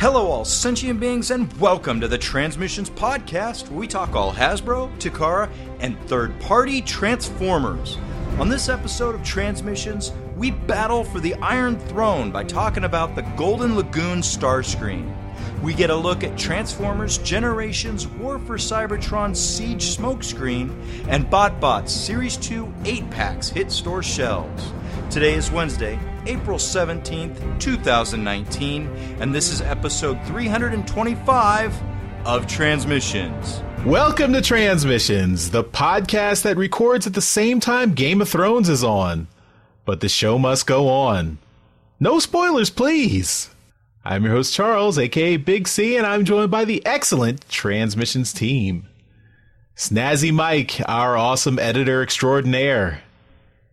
Hello all sentient beings and welcome to the Transmissions Podcast, where we talk all Hasbro, Takara, and third-party Transformers. On this episode of Transmissions, we battle for the Iron Throne by talking about the Golden Lagoon Starscream. We get a look at Transformers Generations War for Cybertron Siege Smokescreen and BotBots Series 2 8-packs hit store shelves. Today is Wednesday, April 17th, 2019, and this is episode 325 of Transmissions. Welcome to Transmissions, the podcast that records at the same time Game of Thrones is on. But the show must go on. No spoilers, please. I'm your host, Charles, aka Big C, and I'm joined by the excellent Transmissions team. Snazzy Mike, our awesome editor extraordinaire.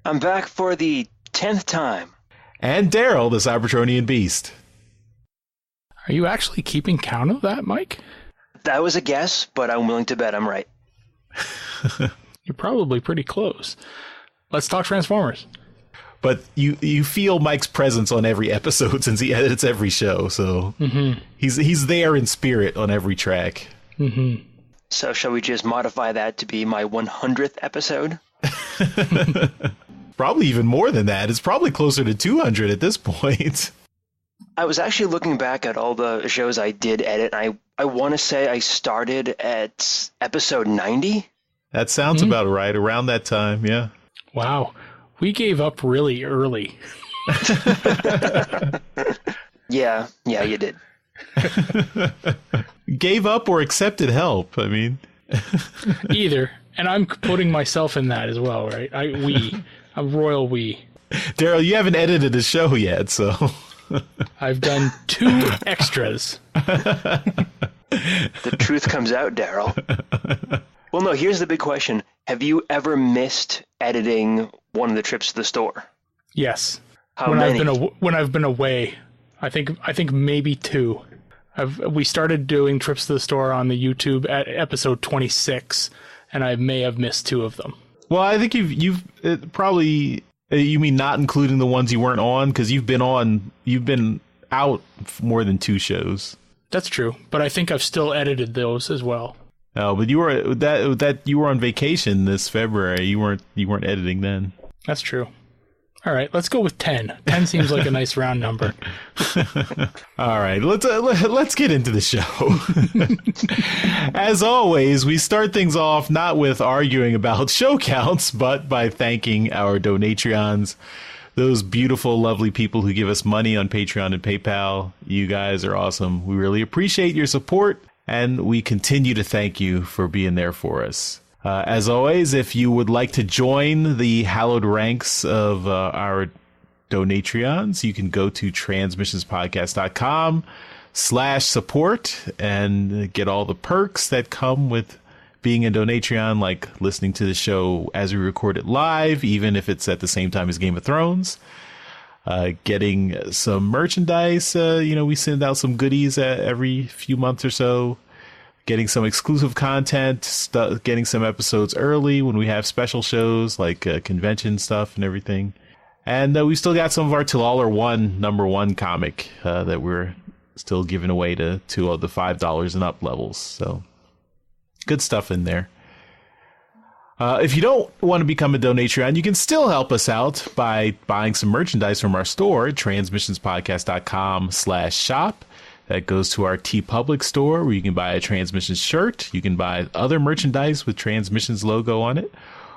I'm back for the 10th time. And Daryl, the Cybertronian beast. Are you actually keeping count of that, Mike? That was a guess, but I'm willing to bet I'm right. You're probably pretty close. Let's talk Transformers. But you feel Mike's presence on every episode since he edits every show, so he's there in spirit on every track. Mm-hmm. So shall we just modify that to be my 100th episode? Probably even more than that. It's probably closer to 200 at this point. I was actually looking back at all the shows I did edit, and I want to say I started at episode 90. That sounds about right, around that time, yeah. Wow. We gave up really early. Yeah, you did. Gave up or accepted help, I mean. Either. And I'm putting myself in that as well, right? I'm royal we. Daryl, you haven't edited a show yet, so... I've done 2 extras. The truth comes out, Daryl. Well, no, here's the big question. Have you ever missed editing one of the trips to the store? Yes. How many? When I've been away, I think maybe 2. We started doing trips to the store on the YouTube at episode 26, and I may have missed 2 of them. Well, I think you've probably, you mean not including the ones you weren't on, because you've been out more than 2 shows. That's true, but I think I've still edited those as well. Oh, but you were on vacation this February. You weren't editing then. That's true. All right, let's go with 10. 10 seems like a nice round number. All right, let's get into the show. As always, we start things off not with arguing about show counts, but by thanking our Donatreons, those beautiful, lovely people who give us money on Patreon and PayPal. You guys are awesome. We really appreciate your support, and we continue to thank you for being there for us. As always, if you would like to join the hallowed ranks of our Donatreons, you can go to transmissionspodcast.com/support and get all the perks that come with being a Donatreon, like listening to the show as we record it live, even if it's at the same time as Game of Thrones. Getting some merchandise, we send out some goodies every few months or so. Getting some exclusive content, getting some episodes early when we have special shows like convention stuff and everything. And we still got some of our Till All Are One #1 comic that we're still giving away to the $5 and up levels. So good stuff in there. If you don't want to become a Donatreon, you can still help us out by buying some merchandise from our store at transmissionspodcast.com/shop. That goes to our TeePublic store, where you can buy a Transmissions shirt. You can buy other merchandise with Transmissions logo on it,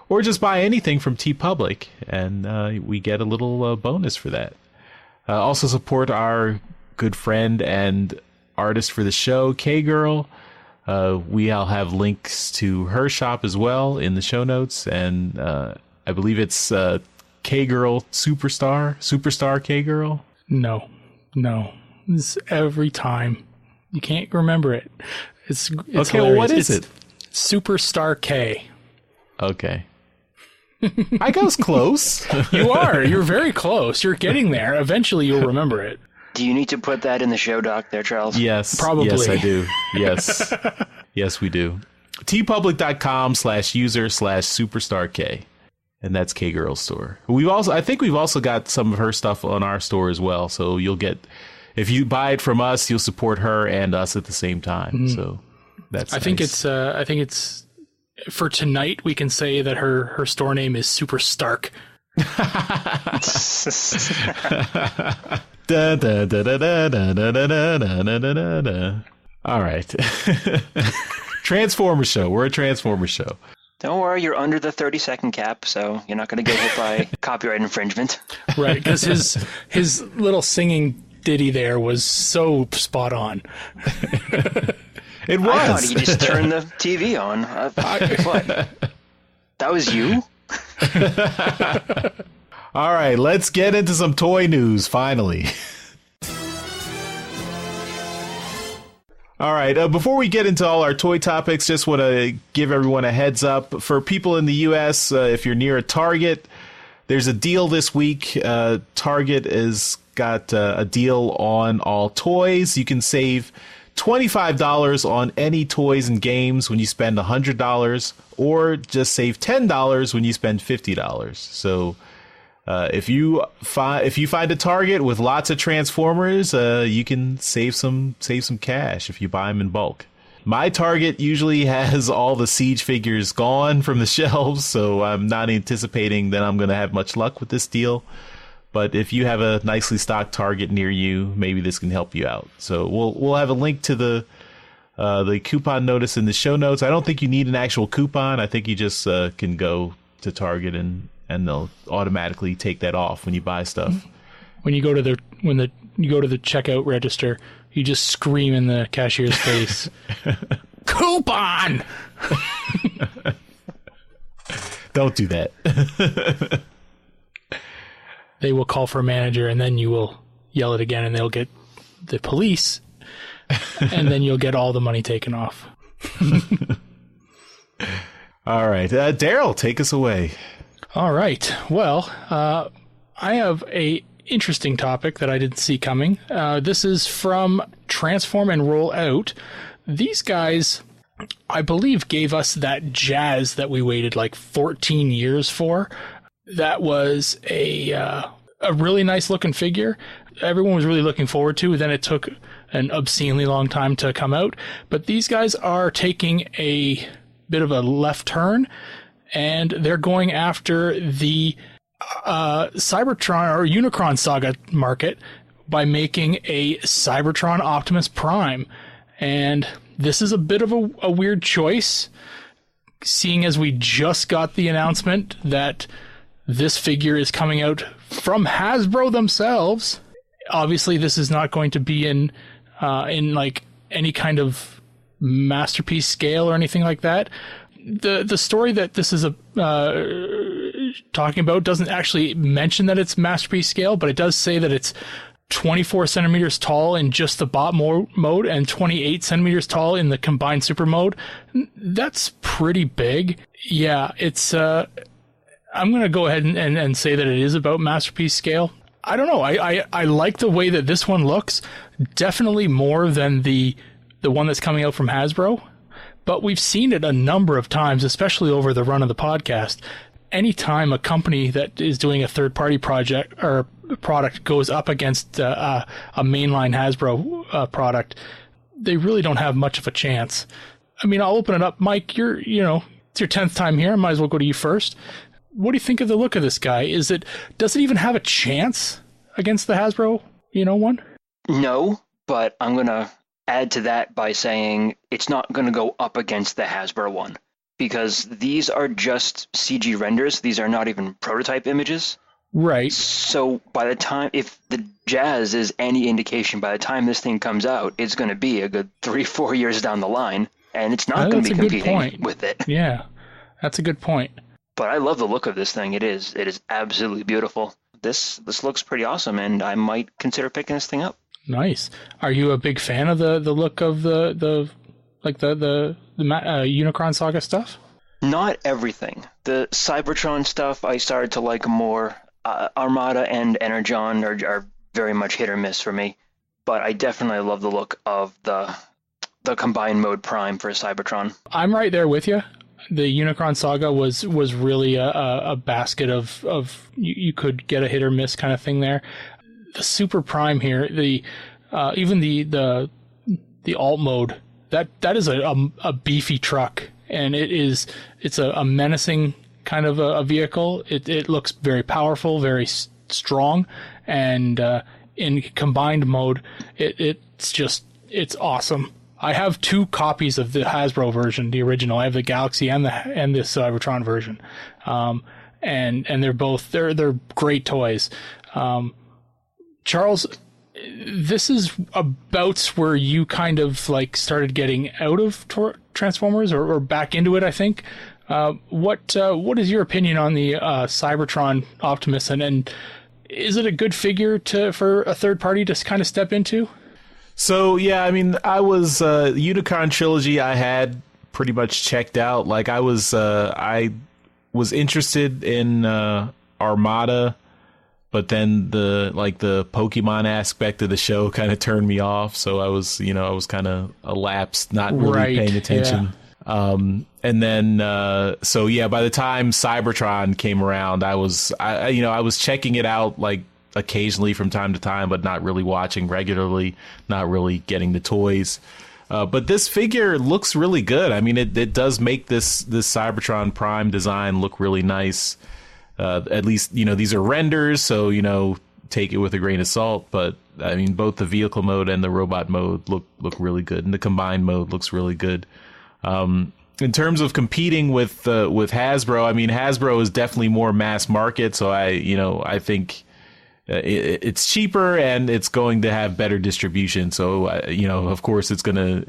or just buy anything from TeePublic, and we get a little bonus for that. Also support our good friend and artist for the show, K-Girl. We'll have links to her shop as well in the show notes, and I believe it's K-Girl Superstar K-Girl. No. This every time. You can't remember it. It's okay, hilarious. well, what is it? Superstar K. Okay. I was close. You're very close. You're getting there. Eventually you'll remember it. Do you need to put that in the show doc there, Charles? Yes. Probably. Yes, I do. Yes. Yes, we do. teepublic.com/user/superstark. And that's K-Girl's store. I think we've also got some of her stuff on our store as well. So you'll get, if you buy it from us, you'll support her and us at the same time. So that's I think it's for tonight. We can say that her store name is Super Stark. All right. Transformers show. We're a Transformers show. Don't worry, you're under the 30-second cap, so you're not going to get hit by copyright infringement. Right, because his little singing ditty there was so spot on. It was. I thought he just turned the TV on. What? That was you? All right, let's get into some toy news, finally. All right, before we get into all our toy topics, just want to give everyone a heads up. For people in the U.S., if you're near a Target, there's a deal this week. Target has got a deal on all toys. You can save $25 on any toys and games when you spend $100, or just save $10 when you spend $50. So if you find a Target with lots of Transformers, you can save some cash if you buy them in bulk. My Target usually has all the Siege figures gone from the shelves, so I'm not anticipating that I'm going to have much luck with this deal. But if you have a nicely stocked Target near you, maybe this can help you out. So we'll have a link to the coupon notice in the show notes. I don't think you need an actual coupon. I think you just can go to Target and they'll automatically take that off when you buy stuff. When you go to the checkout register, you just scream in the cashier's face, "Coupon!" Don't do that. They will call for a manager, and then you will yell it again, and they'll get the police, and then you'll get all the money taken off. All right. Daryl, take us away. All right. Well, I have a interesting topic that I didn't see coming. This is from Transform and Roll Out. These guys, I believe, gave us that Jazz that we waited like 14 years for. That was a really nice looking figure. Everyone was really looking forward to. Then it took an obscenely long time to come out. But these guys are taking a bit of a left turn, and they're going after the Cybertron or Unicron Saga market by making a Cybertron Optimus Prime. And this is a bit of a weird choice, seeing as we just got the announcement that this figure is coming out from Hasbro themselves. Obviously, this is not going to be in like any kind of masterpiece scale or anything like that. The story that this is talking about doesn't actually mention that it's masterpiece scale, but it does say that it's 24 centimeters tall in just the bot mode and 28 centimeters tall in the combined super mode. That's pretty big. Yeah, it's I'm going to go ahead and say that it is about masterpiece scale. I don't know. I like the way that this one looks. Definitely more than the one that's coming out from Hasbro. But we've seen it a number of times, especially over the run of the podcast. Anytime a company that is doing a third-party project or product goes up against a mainline Hasbro product, they really don't have much of a chance. I mean, I'll open it up. Mike, it's your 10th time here. I might as well go to you first. What do you think of the look of this guy? Does it even have a chance against the Hasbro, one? No, but I'm going to add to that by saying it's not going to go up against the Hasbro one, because these are just CG renders. These are not even prototype images. Right. So by the time, if the Jazz is any indication, by the time this thing comes out, it's going to be a good 3-4 years down the line, and it's not going to be competing with it. Yeah, that's a good point. But I love the look of this thing. It is absolutely beautiful. This looks pretty awesome, and I might consider picking this thing up. Nice. Are you a big fan of the look of the Unicron Saga stuff? Not everything. The Cybertron stuff I started to like more. Armada and Energon are very much hit or miss for me. But I definitely love the look of the combined mode Prime for Cybertron. I'm right there with you. The Unicron Saga was really a basket of you could get a hit or miss kind of thing there. The Super Prime here, the even the alt mode, that is a beefy truck, and it's a menacing kind of a vehicle. It looks very powerful, very strong, and in combined mode, it's awesome. I have 2 copies of the Hasbro version, the original. I have the Galaxy and the Cybertron version, and they're great toys. Charles, this is about where you kind of like started getting out of Transformers or back into it, I think. What is your opinion on the Cybertron Optimus, and is it a good figure for a third party to kind of step into? So yeah, I mean, I was Unicron trilogy. I had pretty much checked out. Like I was interested in Armada, but then the Pokemon aspect of the show kind of turned me off. So I was kind of elapsed, not really paying attention. Yeah. And then so yeah, by the time Cybertron came around, I was checking it out like occasionally from time to time, but not really watching regularly, not really getting the toys. But this figure looks really good. I mean, it does make this Cybertron Prime design look really nice. At least, these are renders, so, take it with a grain of salt. But I mean, both the vehicle mode and the robot mode look really good, and the combined mode looks really good. In terms of competing with Hasbro, I mean, Hasbro is definitely more mass market, so I think it's cheaper and it's going to have better distribution. So of course it's gonna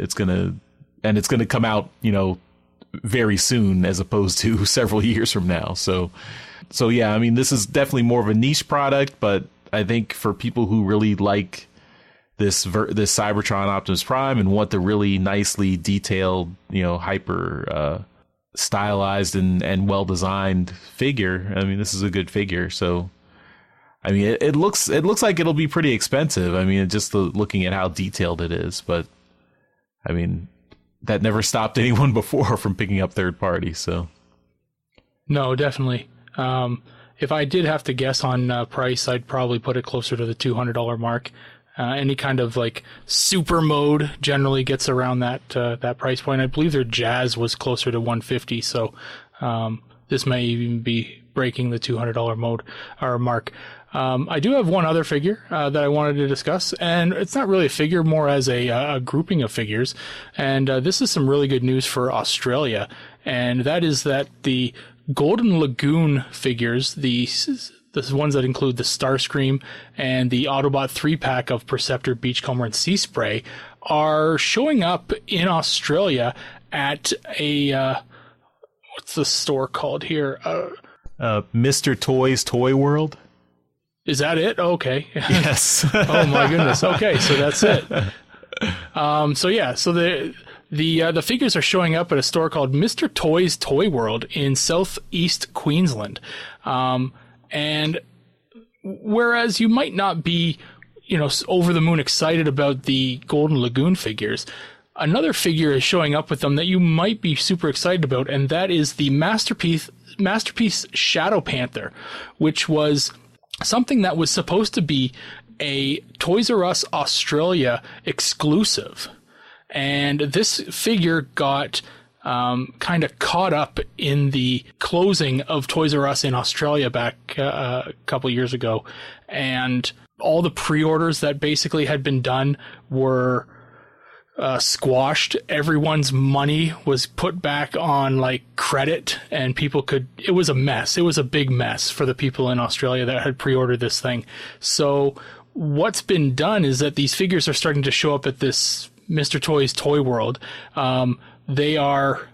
come out very soon, as opposed to several years from now. So yeah, I mean, this is definitely more of a niche product, but I think for people who really like this Cybertron Optimus Prime and want the really nicely detailed, hyper stylized and well designed figure, I mean, this is a good figure. So I mean, it looks like it'll be pretty expensive. I mean, just looking at how detailed it is, but I mean, that never stopped anyone before from picking up third party. So no, definitely. If I did have to guess on price, I'd probably put it closer to the $200 mark. Any kind of like super mode generally gets around that price point. I believe their Jazz was closer to $150, so this may even be breaking the $200 mode or mark. I do have one other figure that I wanted to discuss, and it's not really a figure, more as a grouping of figures. And this is some really good news for Australia, and that is that the Golden Lagoon figures, the ones that include the Starscream and the Autobot 3-pack of Perceptor, Beachcomber, and Sea Spray, are showing up in Australia at a what's the store called here? Mr. Toys Toy World. Is that it? Okay. Yes. Oh my goodness. Okay, so that's it. So the figures are showing up at a store called Mr. Toys Toy World in southeast Queensland. And whereas you might not be, over the moon excited about the Golden Lagoon figures, another figure is showing up with them that you might be super excited about, and that is the Masterpiece Shadow Panther, which was something that was supposed to be a Toys R Us Australia exclusive. And this figure got kind of caught up in the closing of Toys R Us in Australia back a couple years ago. And all the pre-orders that basically had been done were squashed. Everyone's money was put back on like credit, and it was a mess. It was a big mess for the people in Australia that had pre-ordered this thing. So what's been done is that these figures are starting to show up at this Mr. Toys Toy World. They are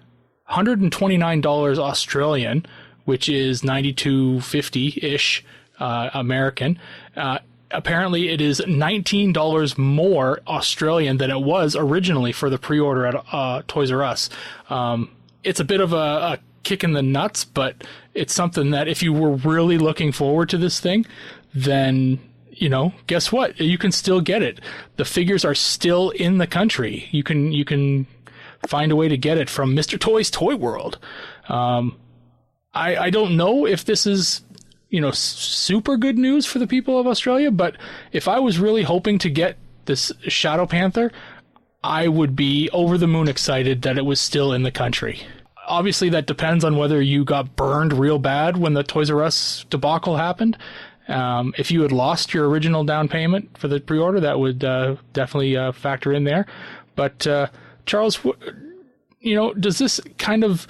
$129 Australian, which is $92.50-ish American. Apparently it is $19 more Australian than it was originally for the pre-order at Toys R Us. It's a bit of a kick in the nuts, but it's something that if you were really looking forward to this thing, then, guess what? You can still get it. The figures are still in the country. You can find a way to get it from Mr. Toys Toy World. I don't know if this is super good news for the people of Australia, but if I was really hoping to get this Shadow Panther, I would be over the moon excited that it was still in the country. Obviously, that depends on whether you got burned real bad when the Toys R Us debacle happened. If you had lost your original down payment for the pre-order, that would definitely factor in there. But Charles, does this kind of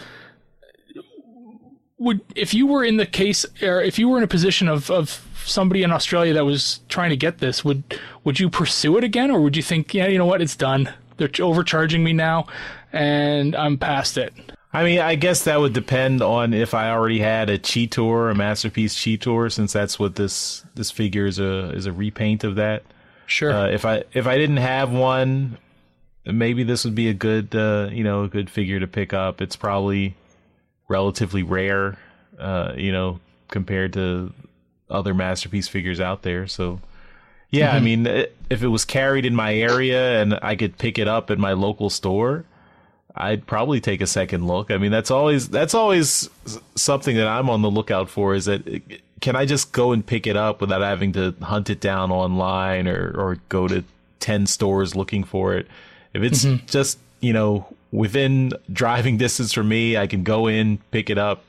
if you were in the case, or if you were in a position of somebody in Australia that was trying to get this, would you pursue it again, or would you think, yeah, you know what, it's done. They're overcharging me now, and I'm past it. I mean, I guess that would depend on if I already had a Cheetor, a Masterpiece Cheetor, since that's what this figure is a repaint of that. Sure. If I didn't have one, maybe this would be a good a good figure to pick up. It's probably relatively rare, compared to other Masterpiece figures out there. So, yeah, I mean, if it was carried in my area and I could pick it up at my local store, I'd probably take a second look. I mean, that's always something that I'm on the lookout for, is that can I just go and pick it up without having to hunt it down online or go to 10 stores looking for it? If it's just, within driving distance from me, I can go in, pick it up,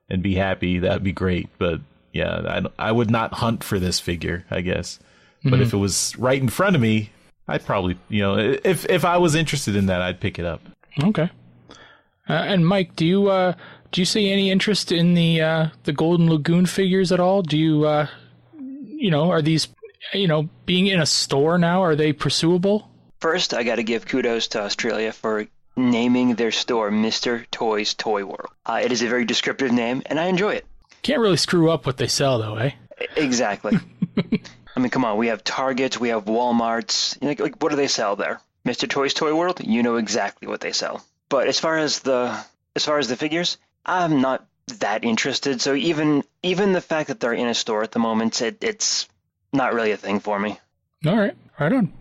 and be happy. That'd be great. But yeah, I would not hunt for this figure, I guess. But if it was right in front of me, I'd probably, if I was interested in that, I'd pick it up. Okay. And Mike, do you see any interest in the Golden Lagoon figures at all? Do you, are these, being in a store now, are they pursuable? First, I got to give kudos to Australia for naming their store Mr. Toys Toy World. It is a very descriptive name, and I enjoy it. Can't really screw up what they sell, though, eh? Exactly. I mean, come on, we have Targets, we have Walmarts. Like, what do they sell there? Mr. Toys Toy World, you know exactly what they sell. But as far as the figures, I'm not that interested. So even the fact that they're in a store at the moment, it's not really a thing for me. All right, right on.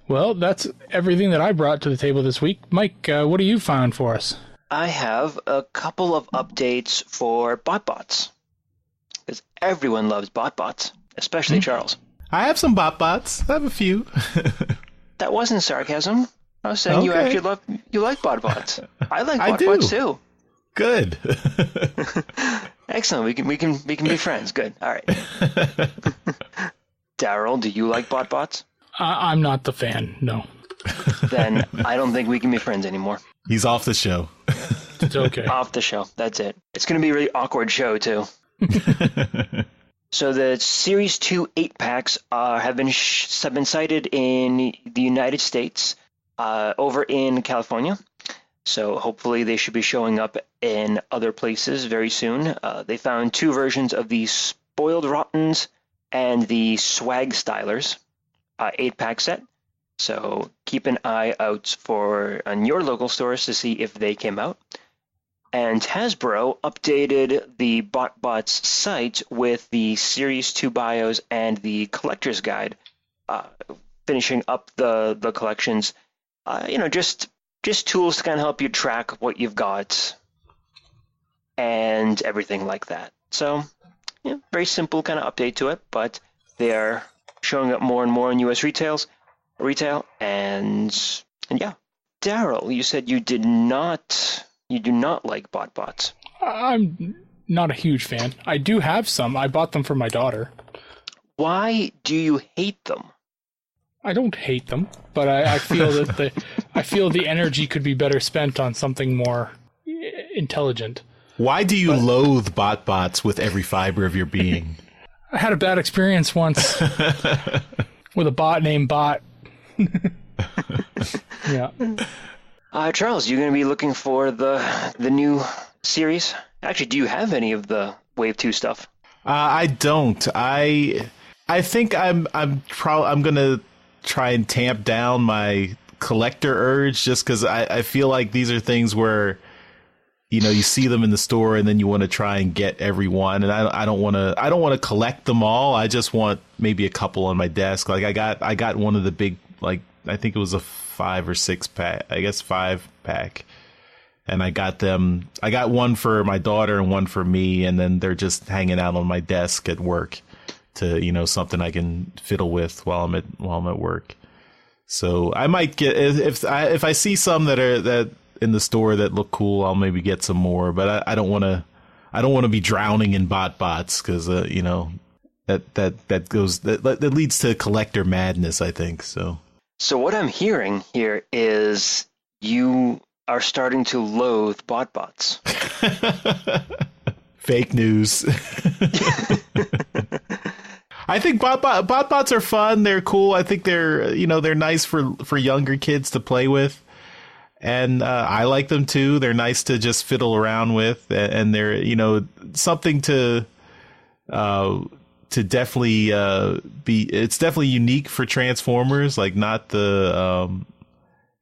Well, that's everything that I brought to the table this week. Mike, what do you found for us? I have a couple of updates for BotBots, because everyone loves BotBots, especially Charles. I have some BotBots. I have a few. That wasn't sarcasm. I was saying you actually like BotBots. I like BotBots too. Good. Excellent. We can be friends. Good. All right. Daryl, do you like BotBots? I'm not the fan. No. Then I don't think we can be friends anymore. He's off the show. It's okay. Off the show. That's it. It's going to be a really awkward show too. So the Series 2 8-packs have been sighted in the United States, over in California. So hopefully they should be showing up in other places very soon. They found 2 versions of the Spoiled Rottens and the Swag Stylers 8-pack set. So keep an eye out on your local stores to see if they came out. And Hasbro updated the BotBots site with the Series 2 bios and the collector's guide, finishing up the collections. Just tools to kind of help you track what you've got and everything like that. So, very simple kind of update to it, but they are showing up more and more in U.S. retail, and yeah. Daryl, you said you do not like BotBots. I'm not a huge fan. I do have some. I bought them for my daughter. Why do you hate them? I don't hate them, but I feel that the energy could be better spent on something more intelligent. Why do you loathe BotBots with every fiber of your being? I had a bad experience once with a bot named Bot. Yeah. Charles, you're going to be looking for the new series. Actually, do you have any of the Wave 2 stuff? I don't. I think I'm going to try and tamp down my collector urge, just because I feel like these are things where, you see them in the store and then you want to try and get every one, and I don't want to collect them all. I just want maybe a couple on my desk. Like I got one of the big, like, I think it was a 5 or 6 pack, I guess 5-pack. And I got one for my daughter and one for me, and then they're just hanging out on my desk at work to, something I can fiddle with while I'm at work. So I might get, if I see some that in the store that look cool, I'll maybe get some more. But I don't want to be drowning in BotBots because that leads to collector madness, I think. So what I'm hearing here is you are starting to loathe BotBots. Fake news. I think BotBots are fun. They're cool. I think they're nice for younger kids to play with. And I like them too. They're nice to just fiddle around with, and they're something to definitely be. It's definitely unique for Transformers, like not the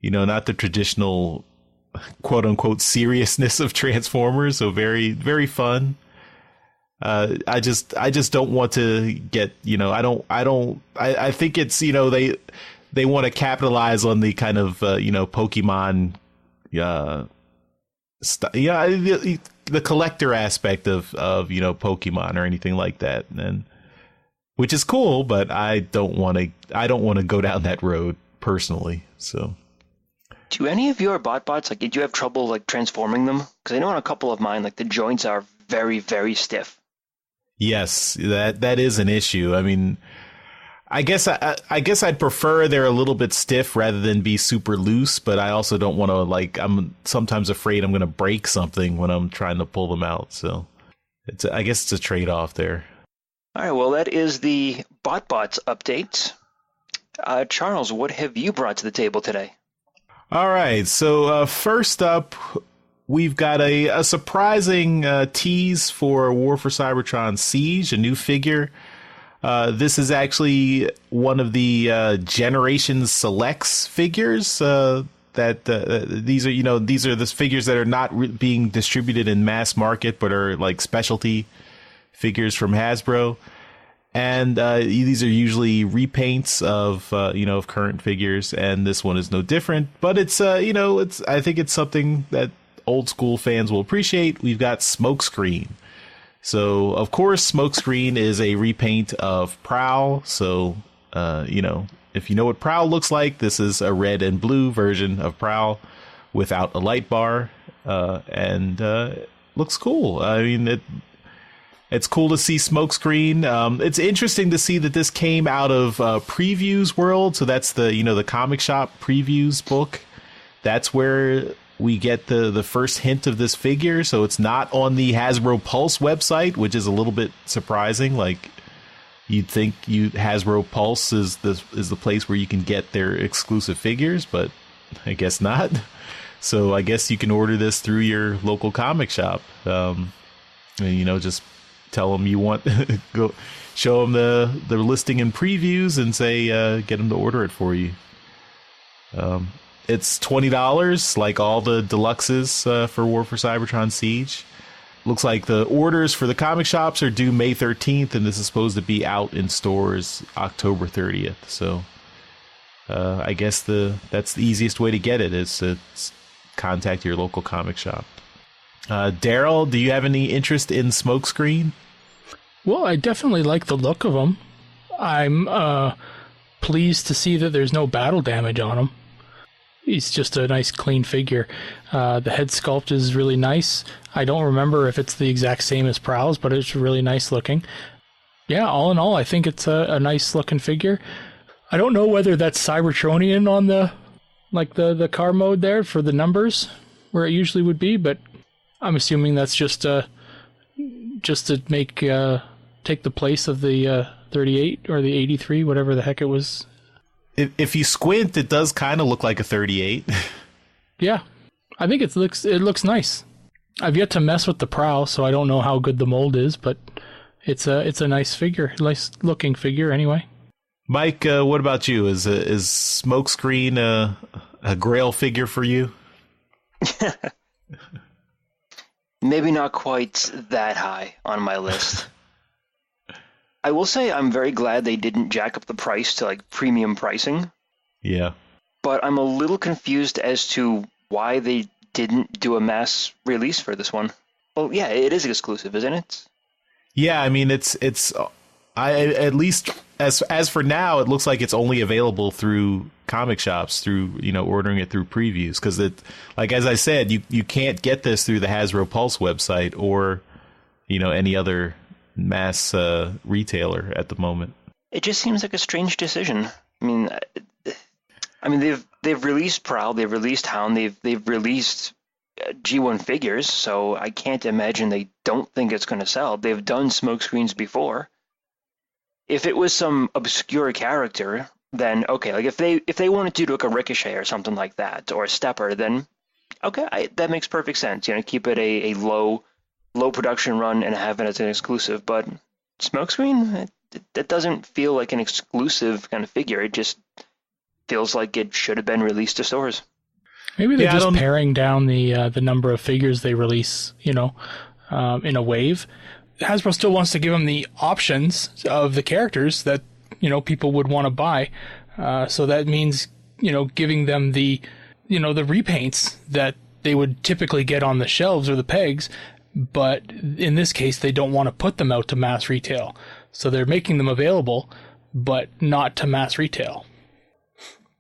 not the traditional quote unquote seriousness of Transformers. So very, very fun. I just don't want to get I think it's they want to capitalize on the kind of Pokemon the collector aspect of Pokemon or anything like that, and which is cool, but I don't want to go down that road personally. So do any of your BotBots, like, did you have trouble like transforming them? Because I know on a couple of mine, like, the joints are very, very stiff. Yes, that is an issue. I mean, I guess I'd prefer they're a little bit stiff rather than be super loose, but I also don't want to, I'm sometimes afraid I'm going to break something when I'm trying to pull them out. So I guess it's a trade-off there. All right, well, that is the BotBots update. Charles, what have you brought to the table today? All right, so first up, we've got a surprising tease for War for Cybertron Siege, a new figure. This is actually one of the Generations Selects figures. These are the figures that are not being distributed in mass market, but are like specialty figures from Hasbro. And these are usually repaints of current figures, and this one is no different. But it's I think it's something that old school fans will appreciate. We've got Smokescreen. So of course, Smokescreen is a repaint of Prowl. So if you know what Prowl looks like, this is a red and blue version of Prowl without a light bar, and it looks cool. I mean, it's cool to see Smokescreen. It's interesting to see that this came out of Previews World. So that's the comic shop Previews book. That's where we get the first hint of this figure. So it's not on the Hasbro Pulse website, which is a little bit surprising. Like, you'd think Hasbro Pulse is the place where you can get their exclusive figures, but I guess not. So I guess you can order this through your local comic shop. And, just tell them you want go show them the listing in Previews and say get them to order it for you. It's $20 like all the deluxes for War for Cybertron Siege. Looks like the orders for the comic shops are due May 13th, and this is supposed to be out in stores October 30th. So I guess that's the easiest way to get it is to contact your local comic shop. Daryl, do you have any interest in Smokescreen? Well, I definitely like the look of him. I'm pleased to see that there's no battle damage on him. He's just a nice, clean figure. The head sculpt is really nice. I don't remember if it's the exact same as Prowl's, but it's really nice looking. Yeah, all in all, I think it's a nice looking figure. I don't know whether that's Cybertronian on the car mode there for the numbers, where it usually would be, but I'm assuming that's just to make take the place of the 38 or the 83, whatever the heck it was. If you squint, it does kind of look like a 38. Yeah, I think it looks nice. I've yet to mess with the Prowl, so I don't know how good the mold is, but it's a nice figure, nice looking figure anyway. Mike, what about you? Is Smokescreen a Grail figure for you? Maybe not quite that high on my list. I will say I'm very glad they didn't jack up the price to like premium pricing. Yeah. But I'm a little confused as to why they didn't do a mass release for this one. Well, yeah, it is exclusive, isn't it? Yeah, I mean I at least as for now, it looks like it's only available through comic shops through, ordering it through previews. Because as I said, you can't get this through the Hasbro Pulse website or, any other mass retailer at the moment. It just seems like a strange decision. I mean, they've released Prowl, they've released Hound, they've released G1 figures, so I can't imagine they don't think it's going to sell. They've done Smokescreens before. If it was some obscure character, then okay. Like if they wanted to do like a Ricochet or something like that, or a Stepper, then okay, that makes perfect sense. Keep it a low production run and have it as an exclusive. But Smokescreen, that doesn't feel like an exclusive kind of figure. It just feels like it should have been released to stores. Maybe they're just paring down the number of figures they release, in a wave. Hasbro still wants to give them the options of the characters that, people would want to buy. So that means, giving them the repaints that they would typically get on the shelves or the pegs. But in this case, they don't want to put them out to mass retail. So they're making them available, but not to mass retail.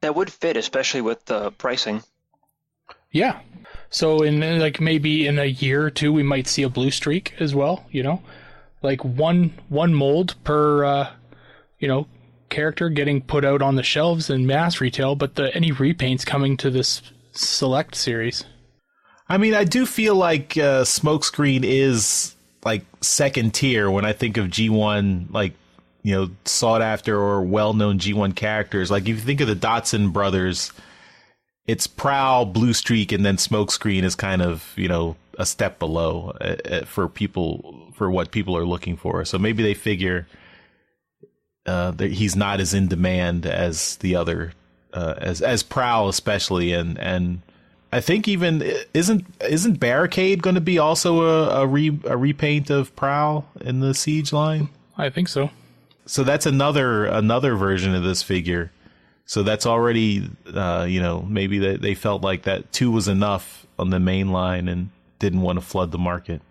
That would fit, especially with the pricing. Yeah. So maybe in a year or two, we might see a blue streak as well, like one mold per, character getting put out on the shelves in mass retail, but any repaints coming to this select series. I mean, I do feel like Smokescreen is like second tier when I think of G1, sought after or well-known G1 characters. Like if you think of the Dotson brothers, it's Prowl, Blue Streak, and then Smokescreen is kind of, a step below for what people are looking for. So maybe they figure that he's not as in demand as the other, as Prowl especially, and I think even isn't Barricade going to be also a repaint of Prowl in the Siege line? I think so. So that's another version of this figure. So that's already, maybe they felt like that 2 was enough on the main line and didn't want to flood the market.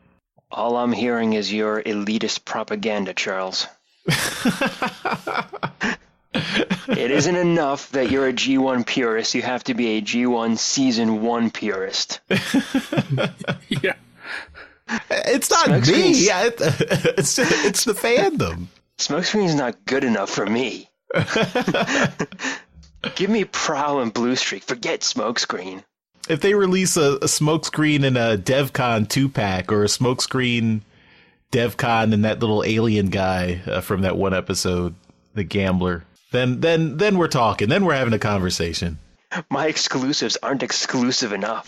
All I'm hearing is your elitist propaganda, Charles. It isn't enough that you're a G1 purist. You have to be a G1 Season 1 purist. Yeah. It's not me. Yeah, it's the fandom. Smokescreen's not good enough for me. Give me Prowl and Blue Streak. Forget Smokescreen. If they release a Smokescreen in a DevCon 2-pack or a Smokescreen DevCon and that little alien guy from that one episode, the gambler, then we're talking. Then we're having a conversation. My exclusives aren't exclusive enough.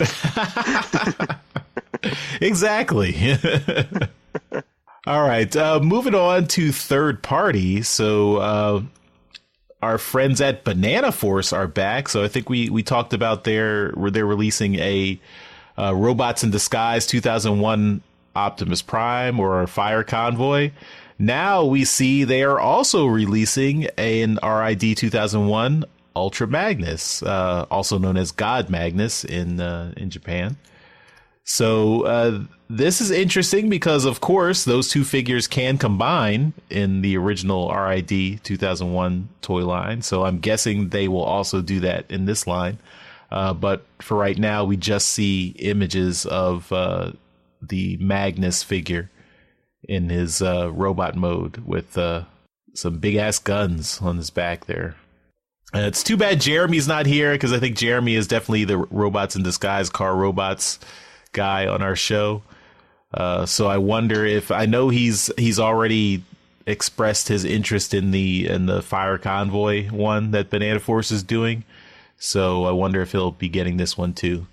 Exactly. All right, moving on to third party. So our friends at Banana Force are back. So I think we talked about they're releasing a Robots in Disguise 2001 Optimus Prime or Fire Convoy. Now we see they are also releasing an RID 2001 Ultra Magnus, also known as God Magnus in Japan. So this is interesting because, of course, those two figures can combine in the original RID 2001 toy line. So I'm guessing they will also do that in this line. But for right now, we just see images of the Magnus figure in his robot mode with some big-ass guns on his back there. It's too bad Jeremy's not here because I think Jeremy is definitely the Robots in Disguise car robots guy on our show. So I wonder if I know he's already expressed his interest in the Fire Convoy one that Banana Force is doing. So I wonder if he'll be getting this one too.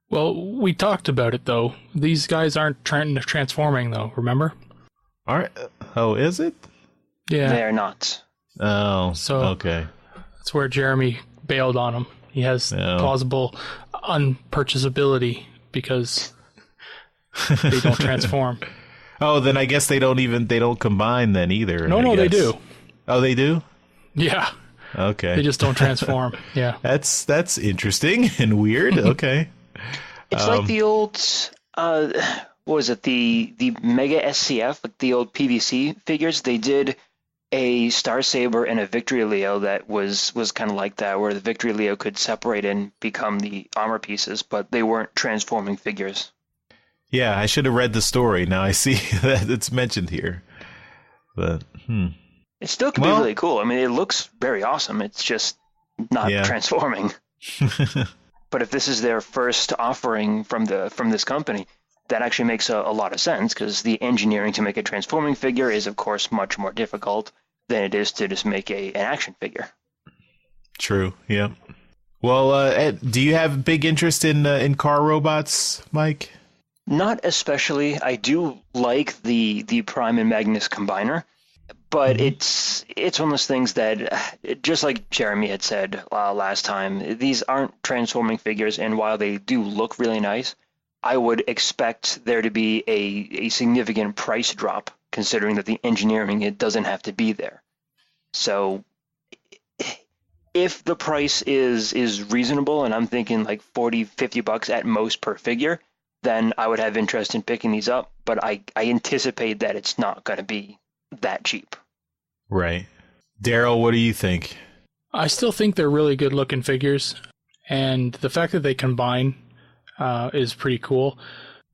Well, we talked about it though. These guys aren't transforming though. Remember? Aren't? Oh, is it? Yeah, they're not. Oh, so okay. That's where Jeremy bailed on him. He has plausible unpurchasability because they don't transform. Oh, then I guess they don't combine then either. No, they do. Oh, they do? Yeah. Okay. They just don't transform. Yeah. That's interesting and weird. Okay. It's like the old what was it, the Mega SCF, like the old PVC figures. They did a Star Saber and a Victory Leo that was kind of like that, where the Victory Leo could separate and become the armor pieces, but they weren't transforming figures. Yeah, I should have read the story. Now I see that it's mentioned here. But, It still could be really cool. I mean, it looks very awesome. It's just not transforming. But if this is their first offering from this company, that actually makes a lot of sense, because the engineering to make a transforming figure is, of course, much more difficult than it is to just make an action figure. True, yeah. Well, Ed, do you have big interest in car robots, Mike? Not especially. I do like the Prime and Magnus combiner, but it's one of those things that, just like Jeremy had said last time, these aren't transforming figures, and while they do look really nice, I would expect there to be a significant price drop, considering that the engineering, it doesn't have to be there. So if the price is reasonable, and I'm thinking like $40-50 at most per figure, then I would have interest in picking these up, but I anticipate that it's not going to be that cheap. Right. Daryl, what do you think? I still think they're really good looking figures, and the fact that they combine is pretty cool.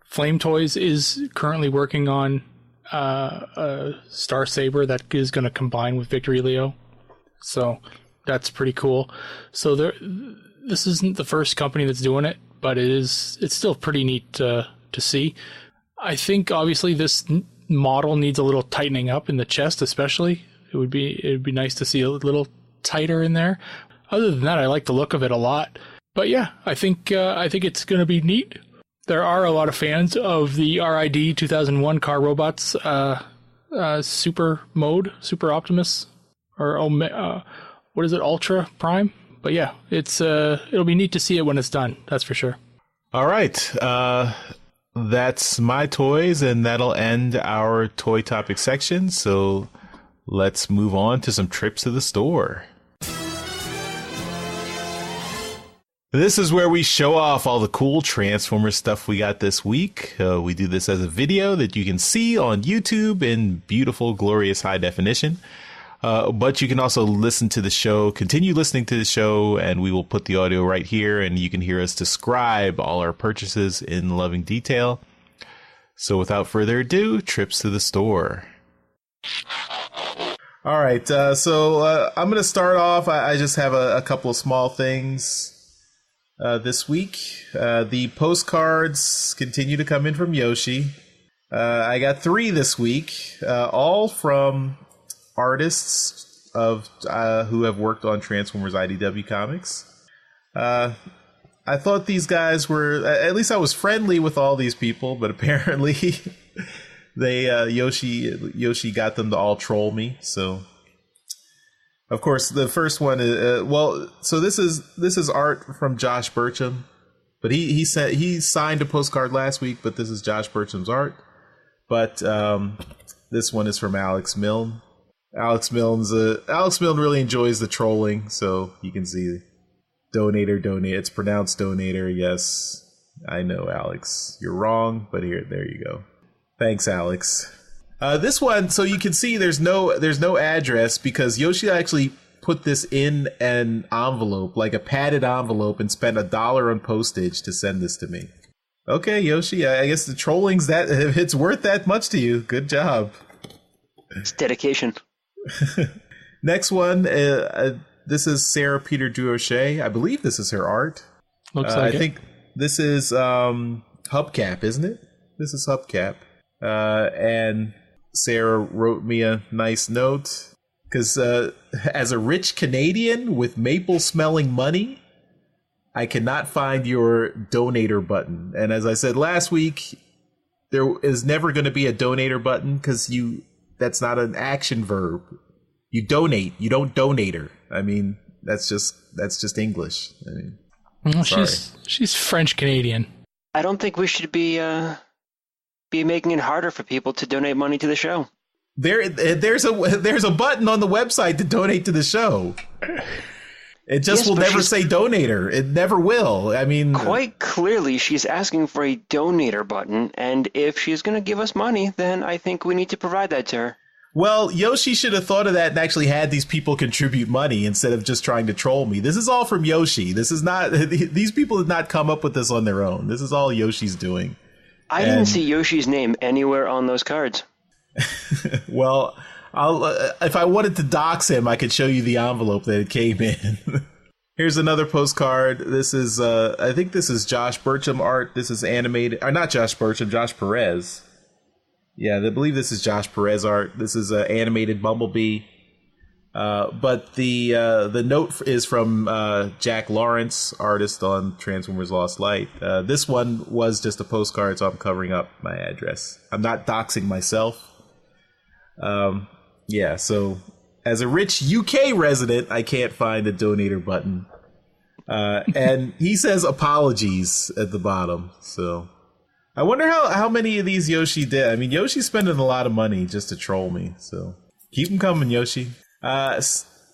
Flame Toys is currently working on a Star Saber that is going to combine with Victory Leo, so that's pretty cool. So this isn't the first company that's doing it, but it's still pretty neat to see. I think obviously this model needs a little tightening up in the chest, especially. It'd be nice to see a little tighter in there. Other than that, I like the look of it a lot. But yeah, I think it's going to be neat. There are a lot of fans of the RID 2001 Car Robots Super Mode, Super Optimus, or what is it, Ultra Prime? But yeah, it'll be neat to see it when it's done. That's for sure. All right. That's my toys, and that'll end our toy topic section. So let's move on to some trips to the store. This is where we show off all the cool Transformers stuff we got this week. We do this as a video that you can see on YouTube in beautiful, glorious high definition. But you can also listen to the show, continue listening to the show, and we will put the audio right here, and you can hear us describe all our purchases in loving detail. So without further ado, trips to the store. All right, so I'm going to start off. I just have a couple of small things this week. The postcards continue to come in from Yoshi. I got 3 this week, all from artists who have worked on Transformers IDW comics. I thought these guys were, at least I was friendly with all these people, but apparently they Yoshi got them to all troll me. So of course the first one is so this is art from Josh Burcham, but he signed a postcard last week, but this is Josh Burcham's art. But this one is from Alex Milne. Alex Milne really enjoys the trolling, so you can see donator. It's pronounced donator. Yes, I know, Alex, you're wrong, but there you go. Thanks, Alex. This one, so you can see there's no address, because Yoshi actually put this in an envelope, like a padded envelope, and spent $1 on postage to send this to me. Okay, Yoshi, I guess the trolling's that if it's worth that much to you, good job. It's dedication. Next one, this is Sarah Peter Durocher. I believe this is her art. Looks like I think this is Hubcap, isn't it? This is Hubcap. And Sarah wrote me a nice note, because as a rich Canadian with maple-smelling money, I cannot find your donator button. And as I said last week, there is never going to be a donator button, because that's not an action verb. You donate. You don't donator. I mean, that's just English. I mean, well, she's French Canadian. I don't think we should be making it harder for people to donate money to the show. There's a button on the website to donate to the show. It just will never say donator. It never will. I mean, quite clearly, she's asking for a donator button, and if she's going to give us money, then I think we need to provide that to her. Well, Yoshi should have thought of that and actually had these people contribute money instead of just trying to troll me. This is all from Yoshi. This is not, these people did not come up with this on their own. This is all Yoshi's doing. I didn't see Yoshi's name anywhere on those cards. Well, if I wanted to dox him, I could show you the envelope that it came in. Here's another postcard. This is, I think this is Josh Burcham art. This is animated, or not Josh Burcham, Josh Perez. Yeah, I believe this is Josh Perez art. This is animated Bumblebee. But the note is from Jack Lawrence, artist on Transformers Lost Light. This one was just a postcard, so I'm covering up my address. I'm not doxing myself. Yeah, so as a rich UK resident, I can't find the donator button. And he says apologies at the bottom, so... I wonder how many of these Yoshi did. I mean, Yoshi's spending a lot of money just to troll me, so keep them coming, Yoshi. I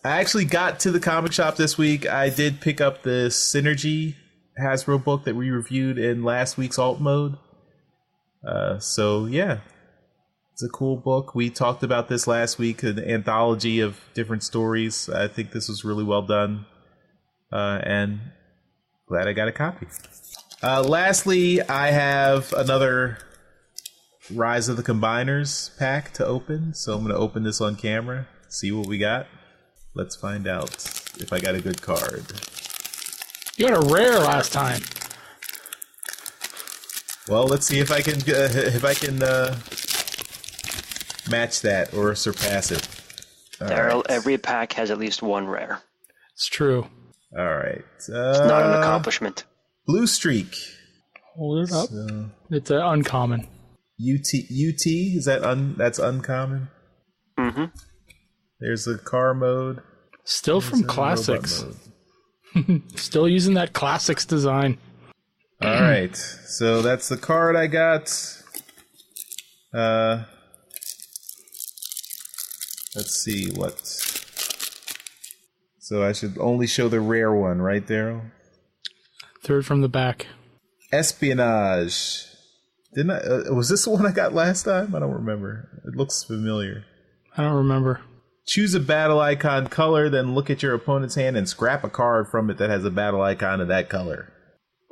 actually got to the comic shop this week. I did pick up the Synergy Hasbro book that we reviewed in last week's Alt Mode. So, yeah, it's a cool book. We talked about this last week, an anthology of different stories. I think this was really well done, and glad I got a copy. Lastly, I have another Rise of the Combiners pack to open, so I'm going to open this on camera, see what we got. Let's find out if I got a good card. You got a rare last time. Well, let's see if I can match that or surpass it. Daryl, every pack has at least one rare. It's true. All right. It's not an accomplishment. Blue Streak. Hold it up. So, it's uncommon. UT is that that's uncommon? Mm-hmm. There's the car mode. Still from Classics. Still using that Classics design. All right. So that's the card I got. Let's see what. So I should only show the rare one, right, Daryl? Third from the back. Espionage. Didn't I? Was this the one I got last time? I don't remember. It looks familiar. I don't remember. Choose a battle icon color, then look at your opponent's hand and scrap a card from it that has a battle icon of that color.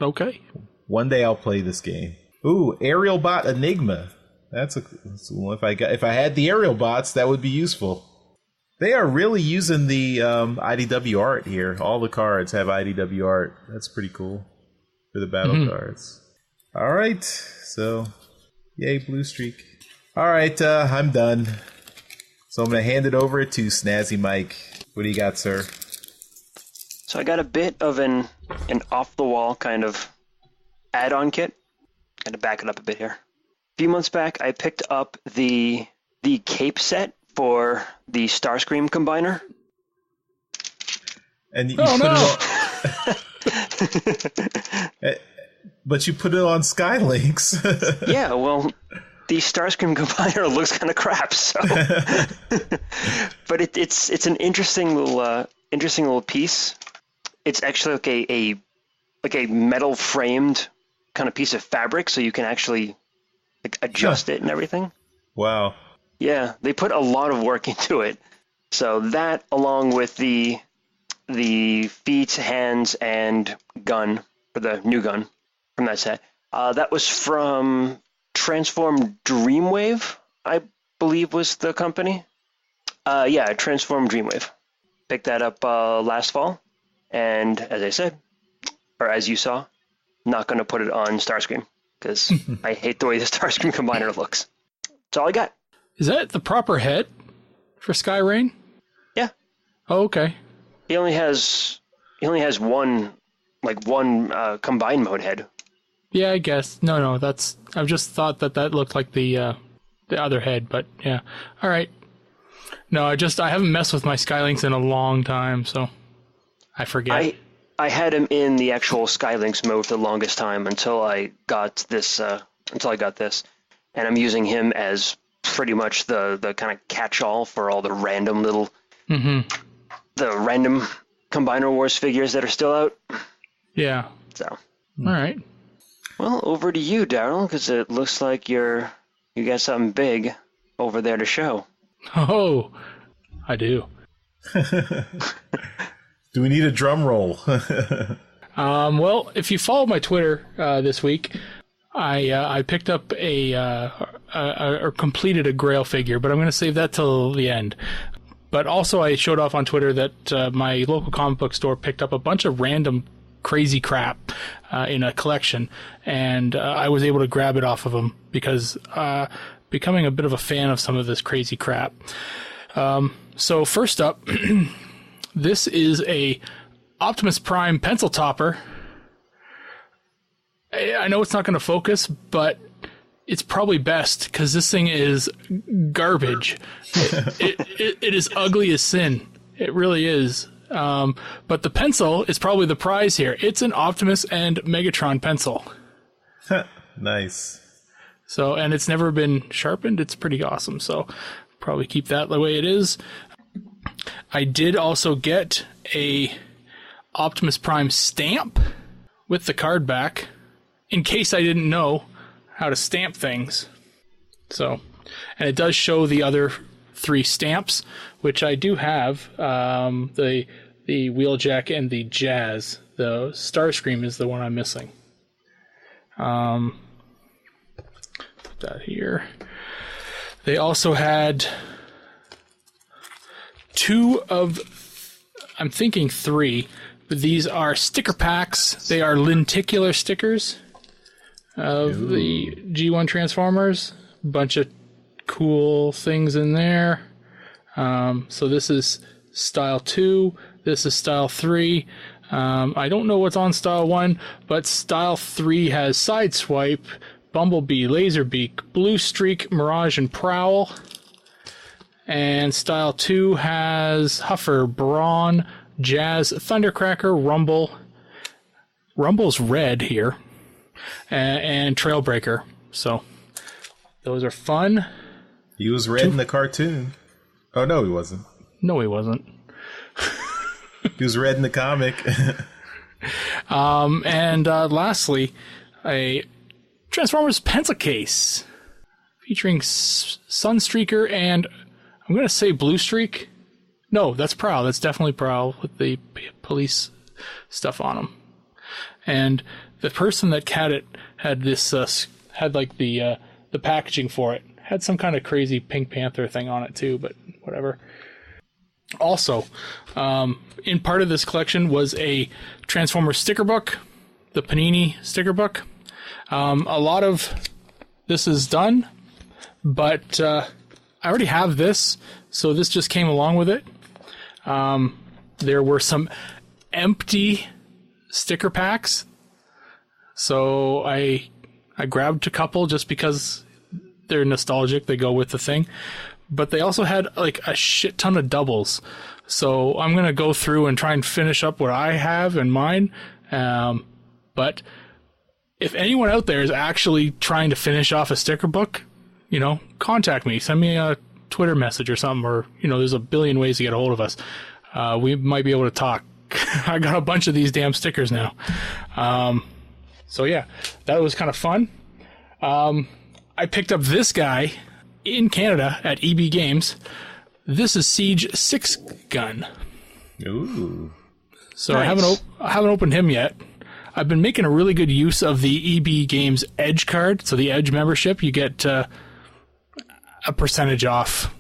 Okay. One day I'll play this game. Ooh, Aerial Bot Enigma. That's well, if I had the Aerial Bots, that would be useful. They are really using the IDW art here. All the cards have IDW art. That's pretty cool for the battle cards. All right, so yay, Blue Streak. All right, I'm done. So I'm going to hand it over to Snazzy Mike. What do you got, sir? So I got a bit of an off-the-wall kind of add-on kit. Got to back it up a bit here. A few months back, I picked up the cape set for the Starscream combiner. And you put it on, but you put it on Skylinks. Yeah, well, the Starscream combiner looks kind of crap, so. But it's an interesting little piece. It's actually like a metal framed kind of piece of fabric, so you can actually adjust it and everything. Wow. Yeah, they put a lot of work into it. So that, along with the feet, hands, and gun for the new gun from that set, that was from Transform Dreamwave, I believe was the company. Yeah, Transform Dreamwave. Picked that up last fall, and as I said, or as you saw, not going to put it on Starscream because I hate the way the Starscream combiner looks. That's all I got. Is that the proper head for Skyrain? Yeah. Oh, okay. He only has one combined mode head. Yeah, I guess. No, I've just thought that looked like the other head, but yeah. All right. No, I haven't messed with my Skylinks in a long time, so I forget. I had him in the actual Skylinks mode for the longest time until I got this. And I'm using him as pretty much the kind of catch-all for all the random little, the random Combiner Wars figures that are still out. Yeah. So. All right. Well, over to you, Daryl, because it looks like you got something big over there to show. Oh, I do. Do we need a drum roll? Well, if you follow my Twitter this week, I picked up or completed a Grail figure, but I'm going to save that till the end. But also I showed off on Twitter that my local comic book store picked up a bunch of random crazy crap in a collection, and I was able to grab it off of them because becoming a bit of a fan of some of this crazy crap. So first up, this is a Optimus Prime pencil topper. I know it's not going to focus, but it's probably best because this thing is garbage. It is ugly as sin. It really is. But the pencil is probably the prize here. It's an Optimus and Megatron pencil. Nice. So, and it's never been sharpened. It's pretty awesome. So probably keep that the way it is. I did also get a Optimus Prime stamp with the card back in case I didn't know how to stamp things. So, and it does show the other 3 stamps, which I do have. The Wheeljack and the Jazz. The Starscream is the one I'm missing. Put that here. They also had 2 of, I'm thinking 3, but these are sticker packs. They are lenticular stickers of the G1 Transformers. A bunch of cool things in there. So this is Style 2. This is Style 3. I don't know what's on Style 1, but Style 3 has Sideswipe, Bumblebee, Laserbeak, Blue Streak, Mirage, and Prowl. And Style 2 has Huffer, Brawn, Jazz, Thundercracker, Rumble. Rumble's red here. And Trailbreaker. So, those are fun. He was red in the cartoon. Oh, no, he wasn't. No, he wasn't. He was red in the comic. And lastly, a Transformers pencil case featuring Sunstreaker and I'm going to say Blue Streak. No, that's Prowl. That's definitely Prowl with the police stuff on him. And the person that had it had this had like the packaging for it. Had some kind of crazy Pink Panther thing on it too, but whatever. Also, in part of this collection was a Transformers sticker book, the Panini sticker book. A lot of this is done, but I already have this, so this just came along with it. There were some empty sticker packs, so I grabbed a couple just because they're nostalgic. They go with the thing. But they also had like a shit ton of doubles. So I'm going to go through and try and finish up what I have in mine. But if anyone out there is actually trying to finish off a sticker book, you know, contact me. Send me a Twitter message or something. Or, you know, there's a billion ways to get a hold of us. We might be able to talk. I got a bunch of these damn stickers now. So yeah, that was kind of fun. I picked up this guy in Canada at EB Games. This is Siege 6 Gun. Ooh. So Nice. I haven't opened him yet. I've been making a really good use of the EB Games Edge card. So the Edge membership, you get a percentage off.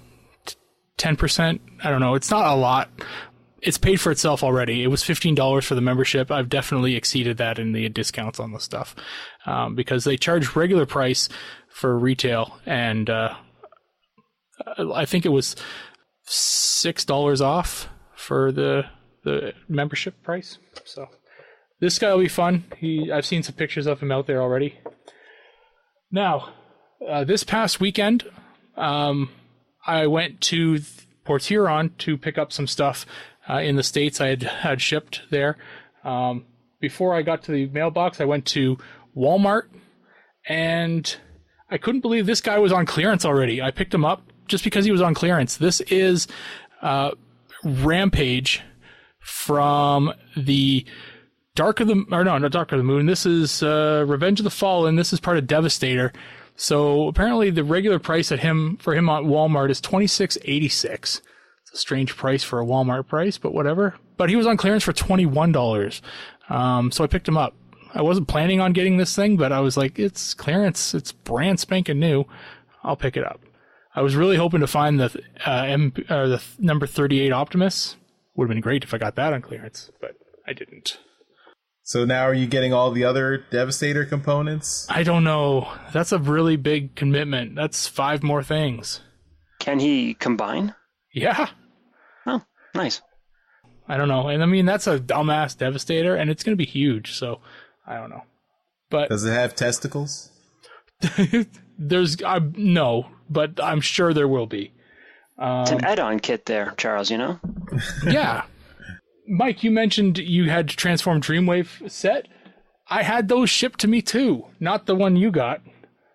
10%. I don't know. It's not a lot. It's paid for itself already. It was $15 for the membership. I've definitely exceeded that in the discounts on the stuff because they charge regular price for retail, and I think it was $6 off for the membership price. So this guy will be fun. I've seen some pictures of him out there already. Now, this past weekend, I went to Port Huron to pick up some stuff in the States I had shipped there. Before I got to the mailbox, I went to Walmart, and I couldn't believe this guy was on clearance already. I picked him up just because he was on clearance. This is Rampage from the not Dark of the Moon. This is Revenge of the Fallen. This is part of Devastator. So apparently the regular price for him on Walmart is $26.86. It's a strange price for a Walmart price, but whatever. But he was on clearance for $21. So I picked him up. I wasn't planning on getting this thing, but I was like, it's clearance. It's brand spanking new. I'll pick it up. I was really hoping to find the number 38 Optimus. Would have been great if I got that on clearance, but I didn't. So now are you getting all the other Devastator components? I don't know. That's a really big commitment. That's 5 more things. Can he combine? Yeah. Oh, nice. I don't know. And I mean, that's a dumbass Devastator, and it's going to be huge, so I don't know. But does it have testicles? There's no, but I'm sure there will be. It's an add-on kit there, Charles, you know? Yeah. Mike, you mentioned you had Transform Dreamwave set. I had those shipped to me too, not the one you got.